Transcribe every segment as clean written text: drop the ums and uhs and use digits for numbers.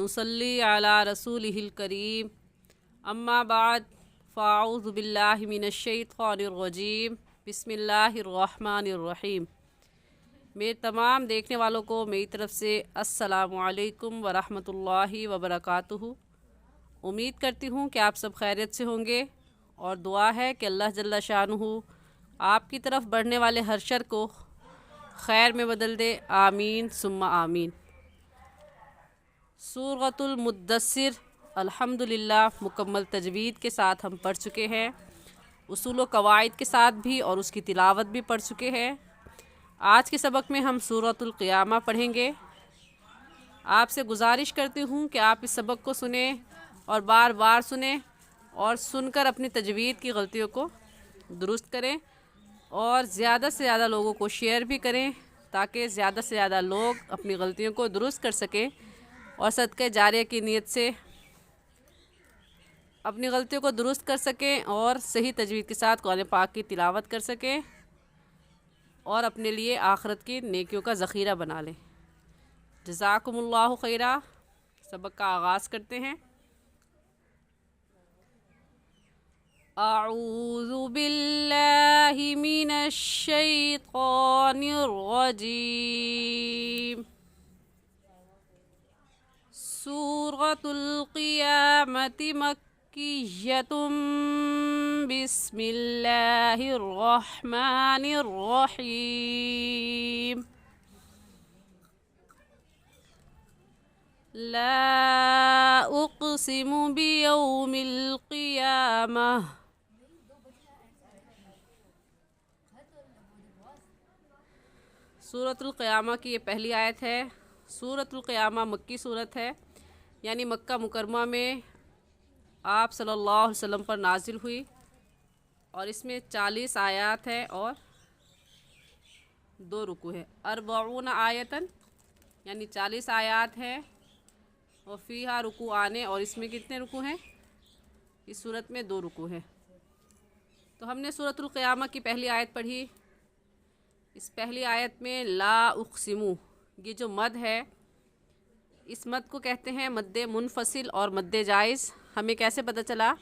नुसल्ली अला रसूलिहिल करीम अम्मा बाद फ़ाऊज़ु बिल्लाहि मिनश्शैतानिर्रजीम बिस्मिल्लाहिर्रहमानिर्रहीम। मेरे तमाम देखने वालों को मेरी तरफ़ से अस्सलामु अलैकुम वरहमतुल्लाहि वबरकातुहू। उम्मीद करती हूँ कि आप सब खैरियत से होंगे और दुआ है कि अल्लाह जल्ला शानुहु आपकी तरफ बढ़ने वाले हर शर को खैर में बदल दे। आमीन सुम्मा आमीन। सूरतुल मुद्दस्सिर अल्हम्दुलिल्लाह मुकम्मल तजवीद के साथ हम पढ़ चुके हैं, उसूल व कवायद के साथ भी, और उसकी तिलावत भी पढ़ चुके हैं। आज के सबक में हम सूरतुल क़ियामा पढ़ेंगे। आपसे गुजारिश करती हूँ कि आप इस सबक को सुने और बार बार सुने और सुनकर अपनी तजवीद की गलतियों को दुरुस्त करें और ज़्यादा से ज़्यादा लोगों को शेयर भी करें ताकि ज़्यादा से ज़्यादा लोग अपनी गलतियों को दुरुस्त कर सकें और सदक़े जारिया की नीयत से अपनी गलतियों को दुरुस्त कर सकें और सही तजवीद के साथ कुरान पाक की तिलावत कर सकें और अपने लिए आखिरत की नेकियों का ज़ख़ीरा बना लें। जज़ाकुमुल्लाहु खैरा। सबक का आगाज़ करते हैं। अऊज़ु बिल्लाहि मिनश शैतानिर रजीम। सूरतुल क़ियामति मक्किय्यतुम बिस्मिल्लाहिर रहमानिर रहीम। ला उक़सिमु बियौमिल क़ियामह। सूरतुल क़ियामा की ये पहली आयत है। सूरतुल क़ियामा मक्की सूरत है, यानी मक्का मुकरमा में आप सल्लल्लाहु अलैहि वसल्लम पर नाजिल हुई और इसमें 40 आयत है और 2 रुकू है। अर्बऊन आयतन यानी 40 आयत है और फ़ीहा रुकू आने, और इसमें कितने रुकू हैं? इस सूरत में 2 रुकू हैं। तो हमने सूरतुल क़ियामा की पहली आयत पढ़ी। इस पहली आयत में ला उक़सिमु, ये जो मद है इस मद को कहते हैं मद्दे मुनफसिल और मद्दे जायज़। हमें कैसे पता चला?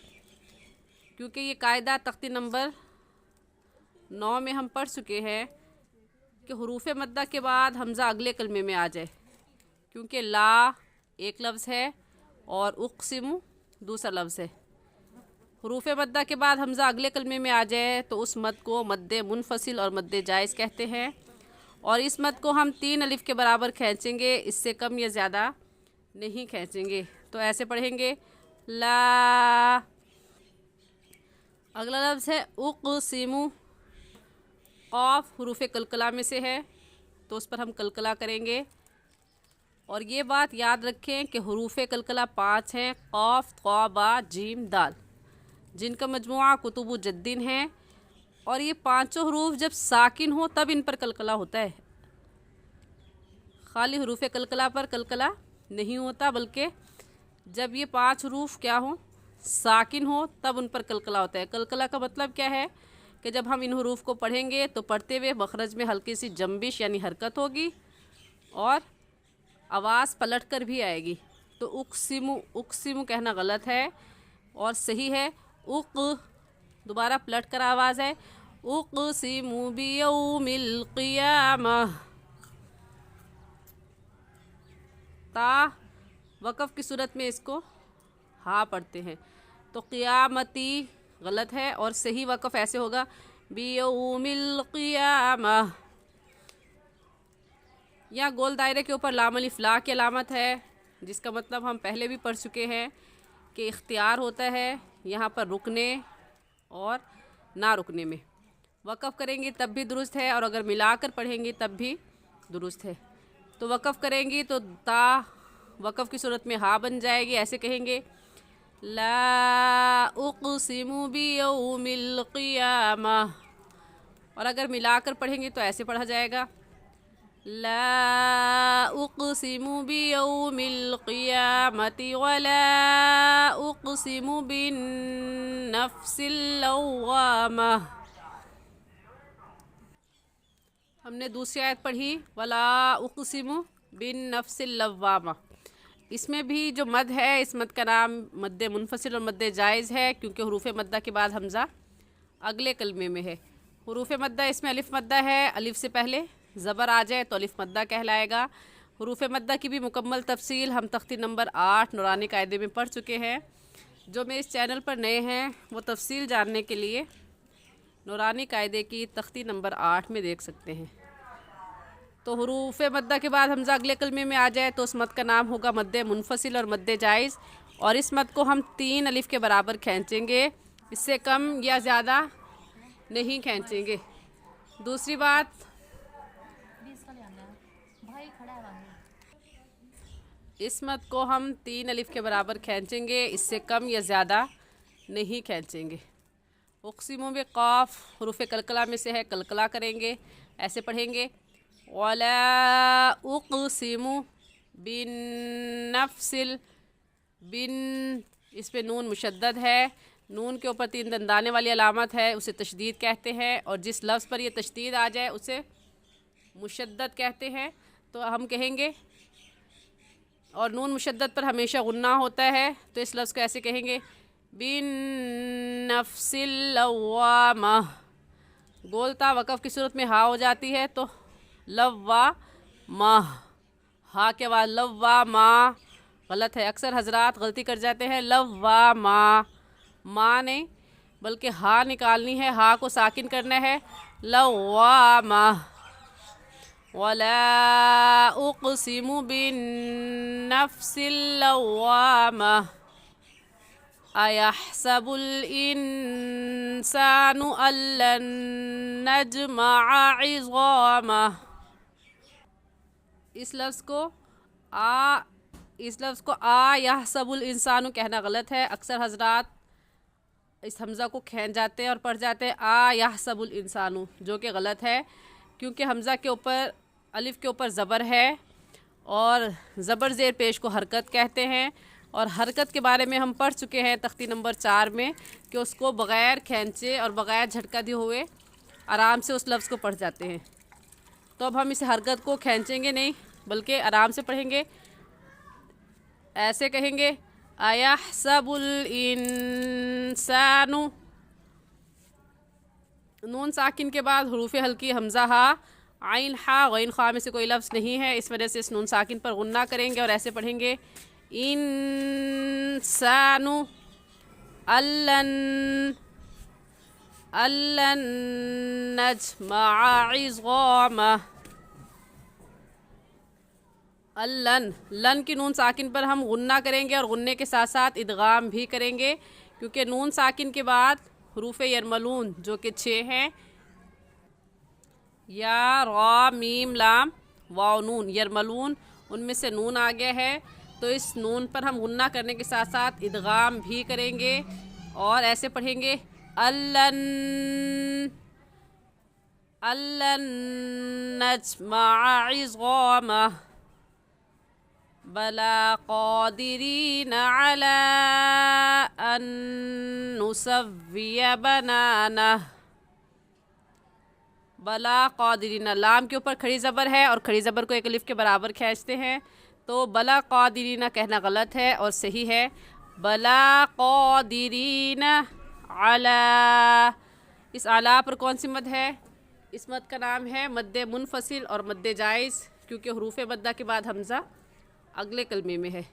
क्योंकि ये कायदा तख्ती नंबर 9 में हम पढ़ चुके हैं कि हुरूफ़ मद्दा के बाद हमज़ा अगले कलमे में आ जाए, क्योंकि ला एक लफ्ज़ है और उक़सिमु दूसरा लफ्ज़ है। हुरूफ़ मद्दा के बाद हमज़ा अगले कलमे में आ जाए तो उस मद को मद्दे मुनफसिल और मद्दे जायज़ कहते हैं, और इस मद को हम 3 अलिफ़ के बराबर खींचेंगे, इससे कम या ज़्यादा नहीं खींचेंगे। तो ऐसे पढ़ेंगे ला, अगला लफ्ज़ है उक़सिमु, क़ाफ़ हुरूफ़ कलकला में से है तो उस पर हम कलकला करेंगे। और ये बात याद रखें कि हुरूफ़ कलकला 5 हैं, क़ाफ़ क़ा बा जीम दाल, जिनका मजमुआ कुतुबु जद्दीन है, और ये 5 हरूफ जब साकिन हो तब इन पर कलकला होता है। खाली हुरूफ़ कलकला पर कलकला नहीं होता, बल्कि जब ये 5 हरूफ क्या हो, साकिन हो, तब उन पर कलकला होता है। कलकला का मतलब क्या है कि जब हम इन हरूफ को पढ़ेंगे तो पढ़ते हुए मखरज में हल्की सी जंबिश यानी हरकत होगी और आवाज़ पलट कर भी आएगी। तो उक़सिमु, उक़सिमु कहना गलत है और सही है उक़, दोबारा पलट कर आवाज़ है उक़सिमु बियौमिल क़ियामह। ता वक़फ़ की सूरत में इसको हाँ पढ़ते हैं, तो क़ियामती गलत है और सही वक़फ़ ऐसे होगा बियौमिल क़ियामह। यहाँ गोल दायरे के ऊपर लाम अलिफ़ ला की अलामत है, जिसका मतलब हम पहले भी पढ़ चुके हैं कि इख्तियार होता है यहाँ पर रुकने और ना रुकने में। वक़फ़ करेंगी तब भी दुरुस्त है और अगर मिलाकर पढ़ेंगी तब भी दुरुस्त है। तो वक़फ़ करेंगी तो ता वक़फ़ की सूरत में हा बन जाएगी, ऐसे कहेंगे ला उक़सिमु बियौमिल क़ियामह। और अगर मिलाकर पढ़ेंगे तो ऐसे पढ़ा जाएगा ला उक़सिमु बियौमिल क़ियामति वला उक़सिमु बिन्नफ़्सिल लव्वामह। हमने दूसरी आयत पढ़ी वला उक़सिमु बिन्नफ़्सिल लव्वामा। इसमें भी जो मद है, इस मद का नाम मद मुनफसिल और मद जायज़ है, क्योंकि हुरूफ मद्दा के बाद हमज़ा अगले कलमे में है। हुरूफ मद्दा इसमें अलिफ मद्दा है, अलिफ से पहले ज़बर आ जाए तो अलिफ मद्दा कहलाएगा। हुरूफ मद्दा की भी मुकम्मल तफसील हम तख्ती नंबर 8 नूरानी कायदे में पढ़ चुके हैं। जो मेरे इस चैनल पर नए हैं वो तफसील जानने के लिए नूरानी कायदे की तख्ती नंबर 8 में देख सकते हैं। तो हुरूफ मद्दा के बाद हमज़ा अगले कलमे में आ जाए तो उस मद का नाम होगा मद मुनफसिल और मद जायज़, और इस मद को हम 3 अलिफ के बराबर खींचेंगे, इससे कम या ज़्यादा नहीं खींचेंगे। दूसरी बात, इस मद को हम 3 अलिफ के बराबर खींचेंगे, इससे कम या ज़्यादा नहीं खींचेंगे। उक़सिमु बिक़ाफ़ हुरूफ कलकला में से है, कलकला करेंगे, ऐसे पढ़ेंगे वला उक़सिमु बिन नफ्सिल, बिन इस पे नून मुशद्दद है, नून के ऊपर 3 दंदाने वाली अलामत है, उसे तशदीद कहते हैं, और जिस लफ्ज़ पर ये तशदीद आ जाए उसे मुशद्दद कहते हैं। तो हम कहेंगे, और नून मुशद्दद पर हमेशा गुन्ना होता है, तो इस लफ्ज़ को ऐसे कहेंगे बिन नफ्सिल लव्वामा। गोलता वक़फ़ की सूरत में हा हो जाती है तो लव्वा माह, हा के बाद लव्वा माँ गलत है, अक्सर हजरात गलती कर जाते हैं, लव्वा माँ नहीं बल्कि हा निकालनी है, हा को साकिन करना है, लव्वा माह। वला उक़सिमु बिन नफ्सिल लव्वामा अयहसबुल इंसानु अल्लन नजमअ इज़ामा। इस लफ्ज़ को आ यहसबुल इंसानु कहना गलत है, अक्सर हजरात इस हमज़ा को खींच जाते हैं और पढ़ जाते हैं आ यहसबुल इंसानु, जो कि गलत है, क्योंकि हमज़ा के ऊपर अलिफ के ऊपर ज़बर है, और ज़बर ज़ेर पेश को हरकत कहते हैं, और हरकत के बारे में हम पढ़ चुके हैं तख्ती नंबर 4 में कि उसको बग़ैर खींचे और बग़ैर झटका दिए हुए आराम से उस लफ्ज़ को पढ़ जाते हैं। तो अब हम इस हरकत को खींचेंगे नहीं बल्कि आराम से पढ़ेंगे, ऐसे कहेंगे अयहसबुल इंसानु, नून साकिन के बाद हुरूफ हल्की हमज़ा हा, आइन हा, गैन खा में से कोई लफ्ज़ नहीं है, इस वजह से इस नून साकिन पर गुन्ना करेंगे और ऐसे पढ़ेंगे इंसानु अल्लन नजमअ इज़ामा। अल्लन, लन की नून साकिन पर हम गुन्ना करेंगे और गुन्ने के साथ साथ इदगाम भी करेंगे, क्योंकि नून साकिन के बाद हुरूफ यरमलून जो कि 6 हैं, या रा मीम लाम वाव नून, यरमलून उनमें से नून आ गया है, तो इस नून पर हम गुन्ना करने के साथ साथ इदगाम भी करेंगे और ऐसे पढ़ेंगे अल्लन नजमअ इज़ामा बला क़ादिरीन अला अन नुसव्विय बनाना। बला क़ादिरीन, लाम के ऊपर खड़ी ज़बर है और खड़ी ज़बर को एक अलिफ के बराबर खींचते हैं, तो बला क़ादिरीन कहना गलत है और सही है बला क़ादिरीन अला। इस आला पर कौन सी मद है? इस मद का नाम है मद मुनफसिल और मद जायज़, क्योंकि हुरूफ मद्दा के बाद हमज़ा अगले कलमे में है।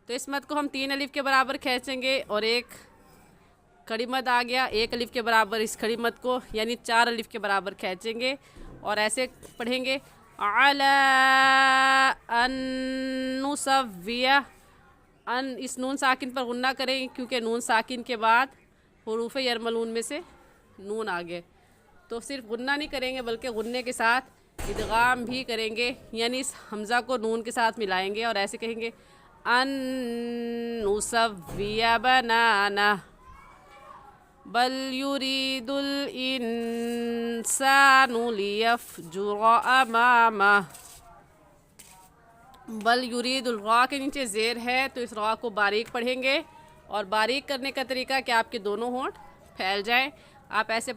तो इस मद को हम 3 अलिफ के बराबर खींचेंगे और एक खड़ी मद आ गया, एक अलिफ के बराबर इस खड़ी मद को यानी 4 अलिफ के बराबर खींचेंगे और ऐसे पढ़ेंगे अला अन नुसव्विया। अन, इस नून साकिन पर गुन्ना करेंगे क्योंकि नून साकिन के बाद हुरूफ यरमलून में से नून आ गए, तो सिर्फ गुन्ना नहीं करेंगे बल्कि गुन्ने के साथ इदगाम भी करेंगे, यानी इस हमज़ा को नून के साथ मिलाएंगे और ऐसे कहेंगे अन नुसव्विया बनाना बल युरीदुल इंसानु लियफ़जुरा अमामा। बल युरीदुल, रा के नीचे ज़ेर है तो इस रा को बारीक पढ़ेंगे और बारीक करने का तरीका कि आपके दोनों होंठ फैल जाए। आप ऐसे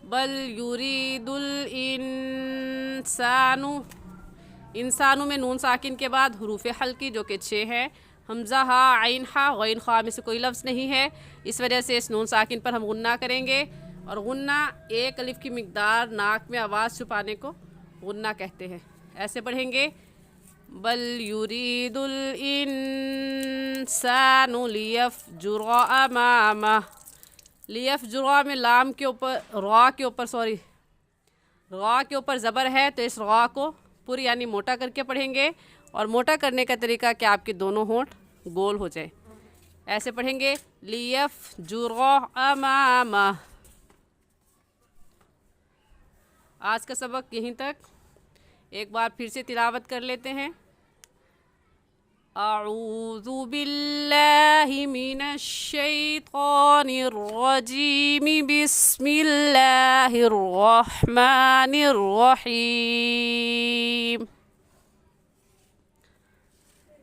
बल युरीदुल इंसानु, इंसानों में नून साकिन के बाद हरूफ हल्की जो कि 6 हैं। हमज़ा, हा, आइन, हा, गैन, खा में से कोई लफ्ज़ नहीं है, इस वजह से इस नून साकिन पर हम गुन्ना करेंगे। और गुन्ना एक अलिफ की मिकदार नाक में आवाज़ छुपाने को गुन्ना कहते हैं। ऐसे पढ़ेंगे, बल युरीदुल इंसानु लियफ़जुरा अमामह। लियफ़जुरा में लाम के ऊपर रा के ऊपर ज़बर है, तो इस रा को पूरी यानी मोटा करके पढ़ेंगे। और मोटा करने का तरीका कि आपके दोनों होंठ गोल हो जाए। ऐसे पढ़ेंगे, लियफ़जुरा अमामह। आज का सबक यहीं तक। एक बार फिर से तिलावत कर लेते हैं। अऊज़ु बिल्लाहि मिनश शैतानिर रजीम, बिस्मिल्लाहिर रहमानिर रहीम।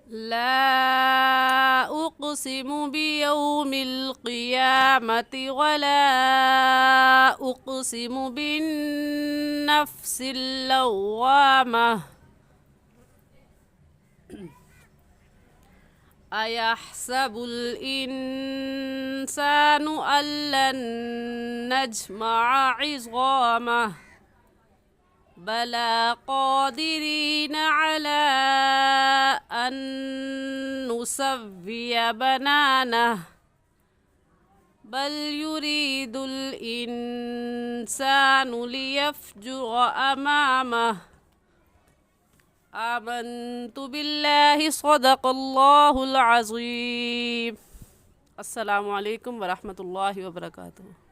ला उक़सिमु बियौमिल क़ियामति वला उक़सिमु बिन्नफ़्सिल लव्वामह। अयहसबुल इंसानु अल्लन नजमअ इज़ामह। बला क़ादिरीन अला अन नुसव्विय बनानह। बल युरीदुल इंसानु लियफ़जुरा अमामह। आमन्तु बिल्लाहि सदक़ल्लाहुल अज़ीम। अस्सलामु अलैकुम वरहमतुल्लाहि वबरकातुहू।